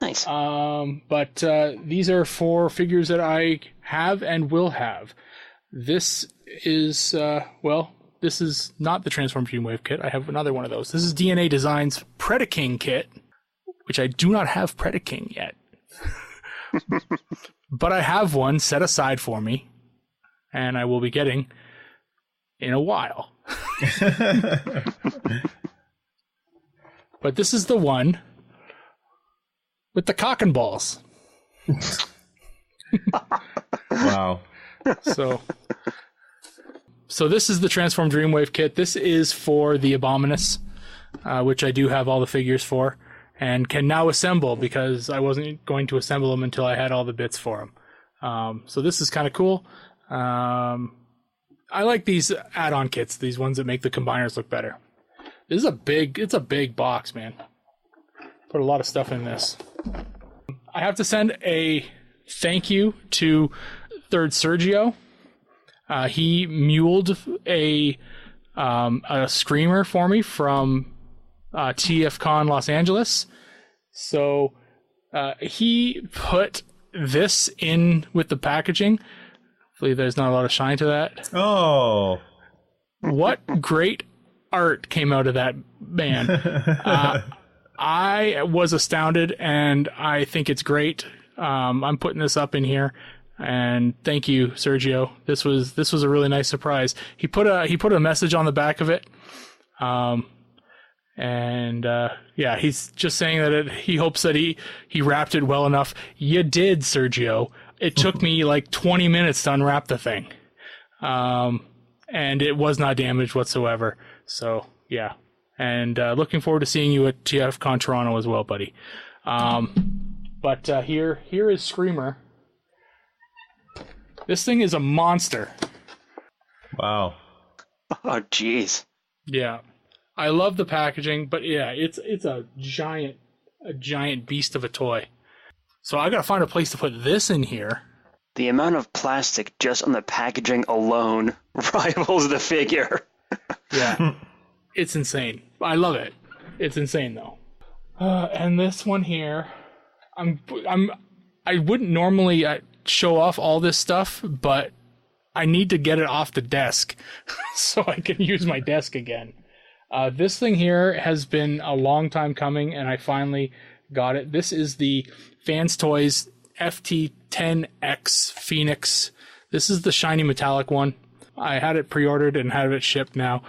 Nice. But these are 4 figures that I have and will have. This is, this is not the Transform Dreamwave kit. I have another one of those. This is DNA Designs Predaking kit, which I do not have Predaking yet. But I have one set aside for me, and I will be getting in a while. But this is the one with the cock and balls. Wow. So this is the Transform Dreamwave kit. This is for the Abominus, which I do have all the figures for, and can now assemble because I wasn't going to assemble them until I had all the bits for them. So this is kind of cool. I like these add-on kits, these ones that make the combiners look better. This is it's a big box, man. Put a lot of stuff in this. I have to send a thank you to Third Sergio. He muled a Screamer for me from TFCon Los Angeles. So he put this in with the packaging. Hopefully there's not a lot of shine to that. Oh. What great art came out of that man. I was astounded, and I think it's great. I'm putting this up in here, and thank you, Sergio. This was a really nice surprise. He put a message on the back of it. Yeah, he's just saying that he hopes that he wrapped it well enough. You did, Sergio. It took me like 20 minutes to unwrap the thing. And it was not damaged whatsoever. So, yeah. And looking forward to seeing you at TFCon Toronto as well, buddy. But here is Screamer. This thing is a monster. Wow. Oh, jeez. Yeah. I love the packaging, but yeah, it's a giant beast of a toy. So I gotta find a place to put this in here. The amount of plastic just on the packaging alone rivals the figure. Yeah. It's insane. I love it. It's insane though. And this one here, I wouldn't normally show off all this stuff, but I need to get it off the desk so I can use my desk again. This thing here has been a long time coming, and I finally got it. This is the Fans Toys FT10X Phoenix. This is the shiny metallic one. I had it pre-ordered and have it shipped now.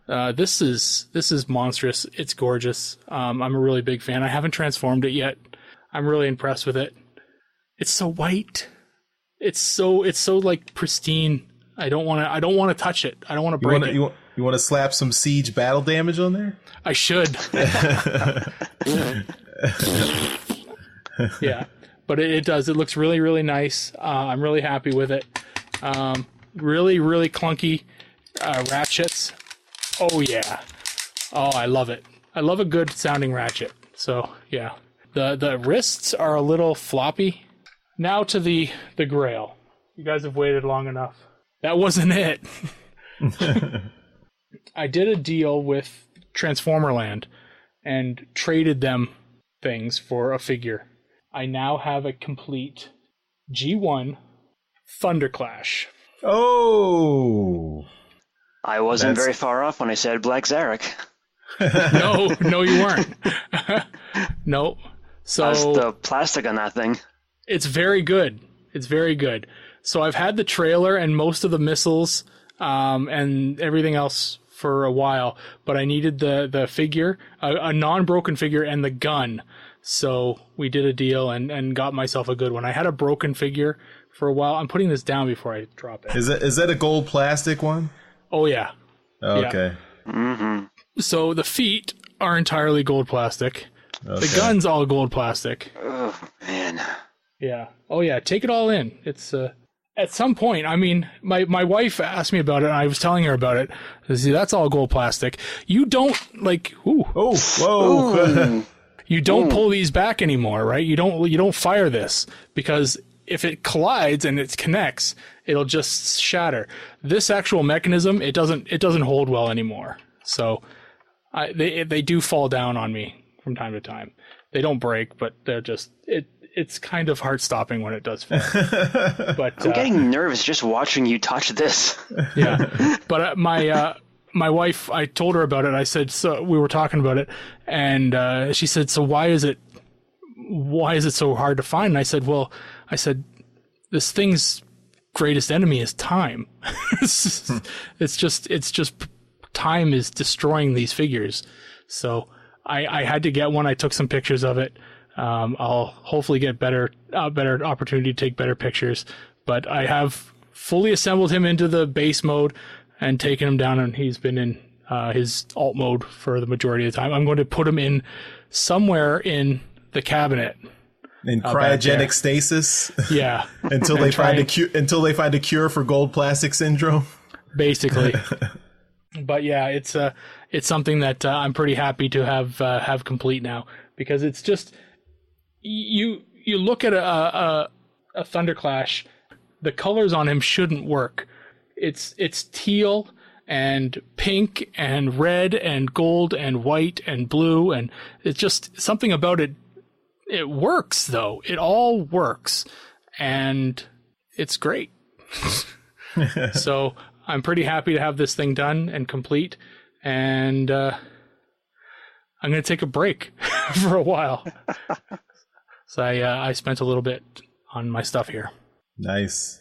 This is monstrous. It's gorgeous. I'm a really big fan. I haven't transformed it yet. I'm really impressed with it. It's so white. It's so like pristine. I don't want to touch it. I don't want to break it. You want to slap some Siege battle damage on there? I should. Yeah, but it does. It looks really, really nice. I'm really happy with it. Really, really clunky ratchets. Oh, yeah. Oh, I love it. I love a good sounding ratchet. So, yeah. The wrists are a little floppy. Now to the Grail. You guys have waited long enough. That wasn't it. I did a deal with Transformerland and traded them things for a figure. I now have a complete G1 Thunderclash. Oh! I wasn't very far off when I said Black Zarek. No, you weren't. No. So how's the plastic on that thing? it's very good. It's very good. So I've had the trailer and most of the missiles and everything else for a while, but I needed the figure, a non-broken figure, and the gun. So we did a deal and got myself a good one. I had a broken figure for a while. I'm putting this down before I drop it. Is that a gold plastic one? Oh, yeah. Okay. Yeah. Mm-hmm. So the feet are entirely gold plastic. Okay. The gun's all gold plastic. Oh, man. Yeah. Oh, yeah. Take it all in. It's at some point. I mean, my wife asked me about it, and I was telling her about it. See, that's all gold plastic. You don't like. Ooh. Oh, whoa! You don't pull these back anymore, right? You don't fire this because if it collides and it connects, it'll just shatter. This actual mechanism, it doesn't hold well anymore. So they do fall down on me from time to time. They don't break, but they're just it's kind of heart stopping when it does fall. But I'm getting nervous just watching you touch this. Yeah, but my wife, I told her about it. I said, so we were talking about it, and she said, so why is it so hard to find? And I said, this thing's greatest enemy is time. it's just time is destroying these figures. So I had to get one. I took some pictures of it. I'll hopefully get better opportunity to take better pictures, but I have fully assembled him into the base mode and taken him down, and he's been in his alt mode for the majority of the time. I'm going to put him in somewhere in the cabinet. In cryogenic stasis? Yeah. until they find a cure for gold plastic syndrome? Basically. But yeah, it's something that I'm pretty happy to have complete now, because it's just you look at a Thunderclash, the colors on him shouldn't work. It's teal and pink and red and gold and white and blue, and it's just something about it. It works though. It all works, and it's great. So I'm pretty happy to have this thing done and complete, and I'm going to take a break for a while. So I spent a little bit on my stuff here. Nice.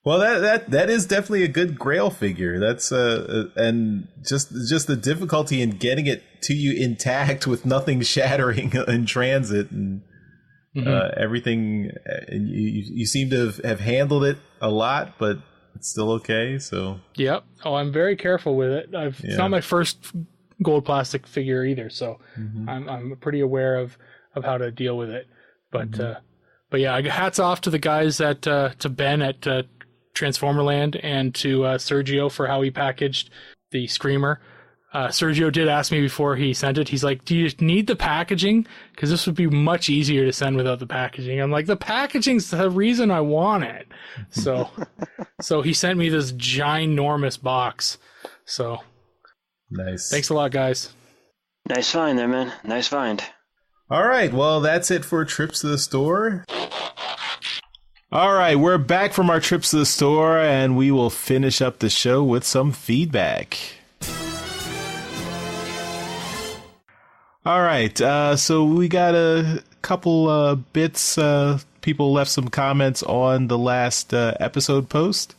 Well, that is definitely a good Grail figure. That's and just the difficulty in getting it to you intact with nothing shattering in transit and everything. And you seem to have handled it a lot, but it's still okay. So yep. Oh, I'm very careful with it. It's not my first gold plastic figure either, so I'm pretty aware of how to deal with it. But yeah, hats off to the guys to Ben at Transformerland and to Sergio for how he packaged the Screamer. Sergio did ask me before he sent it. He's like, "Do you need the packaging? Because this would be much easier to send without the packaging." I'm like, "The packaging's the reason I want it." So he sent me this ginormous box. So nice. Thanks a lot, guys. Nice find there, man. Nice find. All right, well, that's it for Trips to the Store. All right, we're back from our trips to the store, and we will finish up the show with some feedback. All right, so we got a couple bits. People left some comments on the last episode post.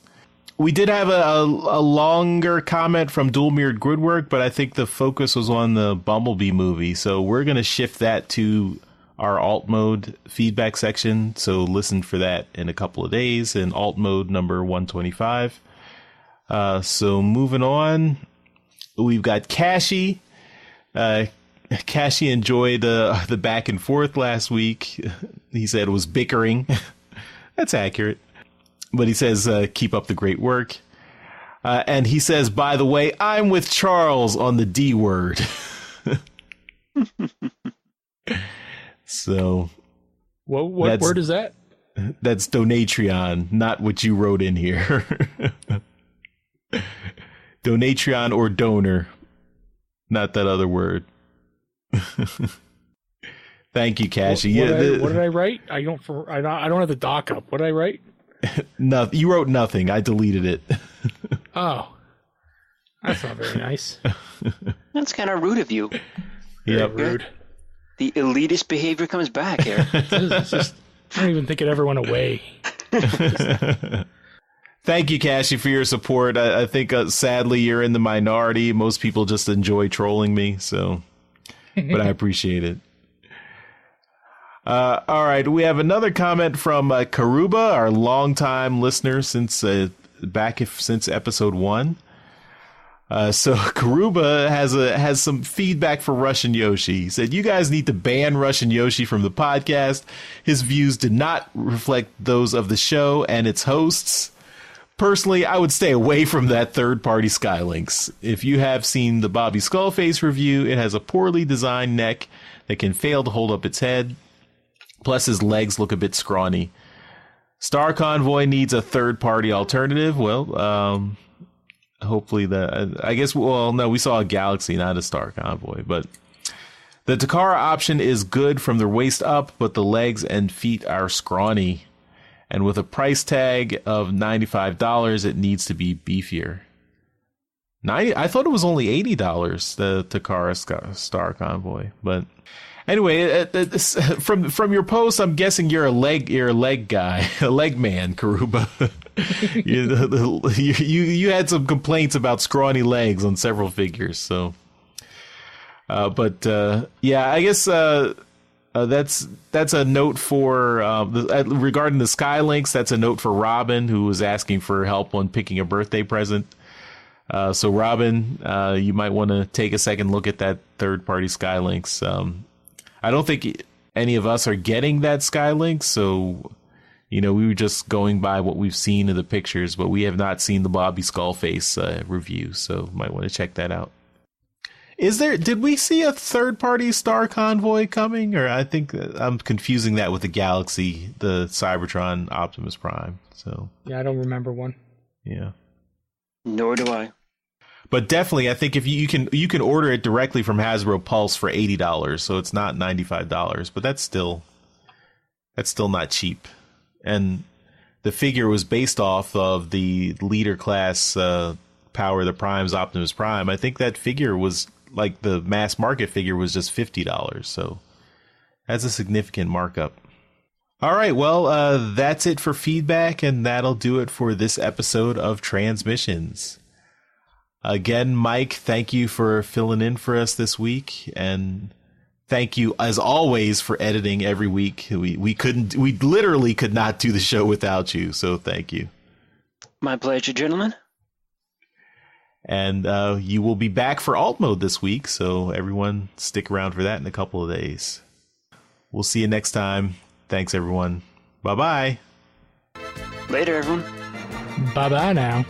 We did have a longer comment from Dual Mirrored Gridwork, but I think the focus was on the Bumblebee movie, so we're going to shift that to our alt mode feedback section. So listen for that in a couple of days in alt mode number 125. So moving on, we've got Cashy. Cashy enjoyed the back and forth last week. He said it was bickering. That's accurate. But he says, keep up the great work. And he says, by the way, I'm with Charles on the D word. So. What word is that? That's Donatreon, not what you wrote in here. Donatreon or donor, not that other word. Thank you, Cashy. What did I write? I don't have the doc up. What did I write? No, you wrote nothing. I deleted it. Oh, that's not very nice. That's kind of rude of you. Yeah, rude. The elitist behavior comes back here. It's just, I don't even think it ever went away. Thank you, Cashy, for your support. I think, sadly, you're in the minority. Most people just enjoy trolling me, so, but I appreciate it. All right, we have another comment from Karuba, our longtime listener since episode 1. So Karuba has some feedback for Russian Yoshi. He said, "You guys need to ban Russian Yoshi from the podcast. His views did not reflect those of the show and its hosts. Personally, I would stay away from that third-party Skylinks. If you have seen the Bobby Skullface review, it has a poorly designed neck that can fail to hold up its head. Plus, his legs look a bit scrawny. Star Convoy needs a third-party alternative. Well, hopefully I guess, well, no, we saw a Galaxy, not a Star Convoy. But the Takara option is good from the waist up, but the legs and feet are scrawny. And with a price tag of $95, it needs to be beefier." I thought it was only $80, the Takara Star Convoy. But anyway, from your post, I'm guessing you're a leg guy, a leg man, Karuba. you had some complaints about scrawny legs on several figures. So, yeah, I guess. That's a note for regarding the Skylinks. That's a note for Robin, who was asking for help on picking a birthday present. So Robin, you might want to take a second look at that third-party Skylinks. I don't think any of us are getting that Skylink, so we were just going by what we've seen in the pictures, but we have not seen the Bobby Skullface review, so might want to check that out. Did we see a third-party Star Convoy coming? Or I think I'm confusing that with the Galaxy, the Cybertron Optimus Prime. So yeah, I don't remember one. Yeah. Nor do I. But definitely, I think if you can order it directly from Hasbro Pulse for $80, so it's not $95, but that's still not cheap. And the figure was based off of the leader class Power of the Primes Optimus Prime. I think that figure was, like, the mass market figure was just $50, so that's a significant markup. All right, well, that's it for feedback, and that'll do it for this episode of Transmissions. Again, Mike, thank you for filling in for us this week, and thank you, as always, for editing every week. We literally could not do the show without you, so thank you. My pleasure, gentlemen. And you will be back for alt mode this week, so everyone stick around for that in a couple of days. We'll see you next time. Thanks, everyone. Bye-bye. Later, everyone. Bye-bye now.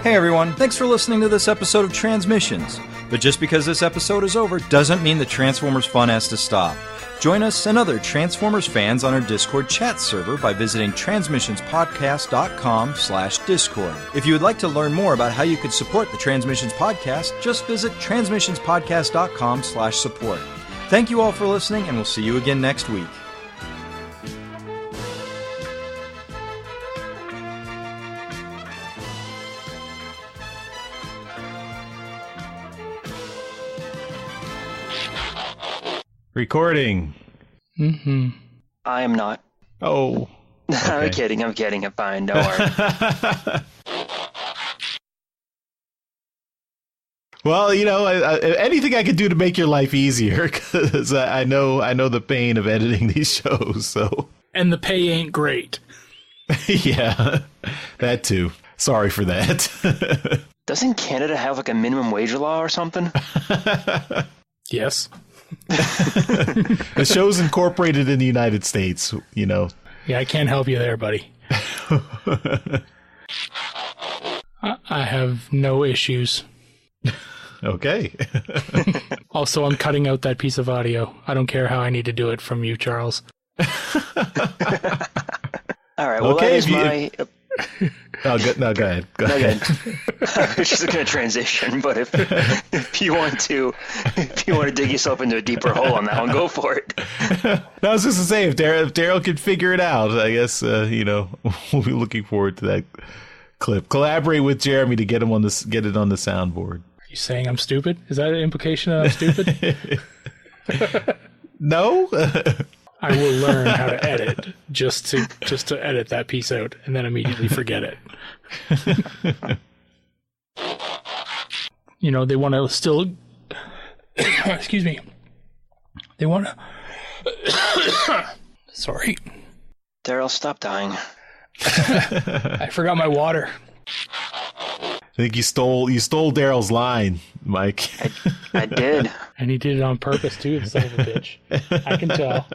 Hey, everyone. Thanks for listening to this episode of Transmissions. But just because this episode is over doesn't mean the Transformers fun has to stop. Join us and other Transformers fans on our Discord chat server by visiting transmissionspodcast.com/Discord. If you would like to learn more about how you could support the Transmissions Podcast, just visit transmissionspodcast.com/support. Thank you all for listening, and we'll see you again next week. Recording. Mm-hmm. I am not. Oh. Okay. I'm kidding. I'm fine. Don't worry. Well, anything I could do to make your life easier, because I know the pain of editing these shows. So. And the pay ain't great. Yeah, that too. Sorry for that. Doesn't Canada have like a minimum wage law or something? Yes. The show's incorporated in the United States, Yeah, I can't help you there, buddy. I have no issues. Okay. Also, I'm cutting out that piece of audio. I don't care how I need to do it from you, Charles. All right. Well, okay, that is my. No, go ahead. I was just going to transition, but if you want to dig yourself into a deeper hole on that one, go for it. No, I was just to say, if Daryl could figure it out, I guess we'll be looking forward to that clip. Collaborate with Jeremy to get it on the soundboard. Are you saying I'm stupid? Is that an implication that I'm stupid? No? I will learn how to edit just to edit that piece out and then immediately forget it. You know, they want to still excuse me. They want to sorry. Daryl, stop dying. I forgot my water. I think you stole Daryl's line, Mike. I did. And he did it on purpose too, the son of a bitch. I can tell.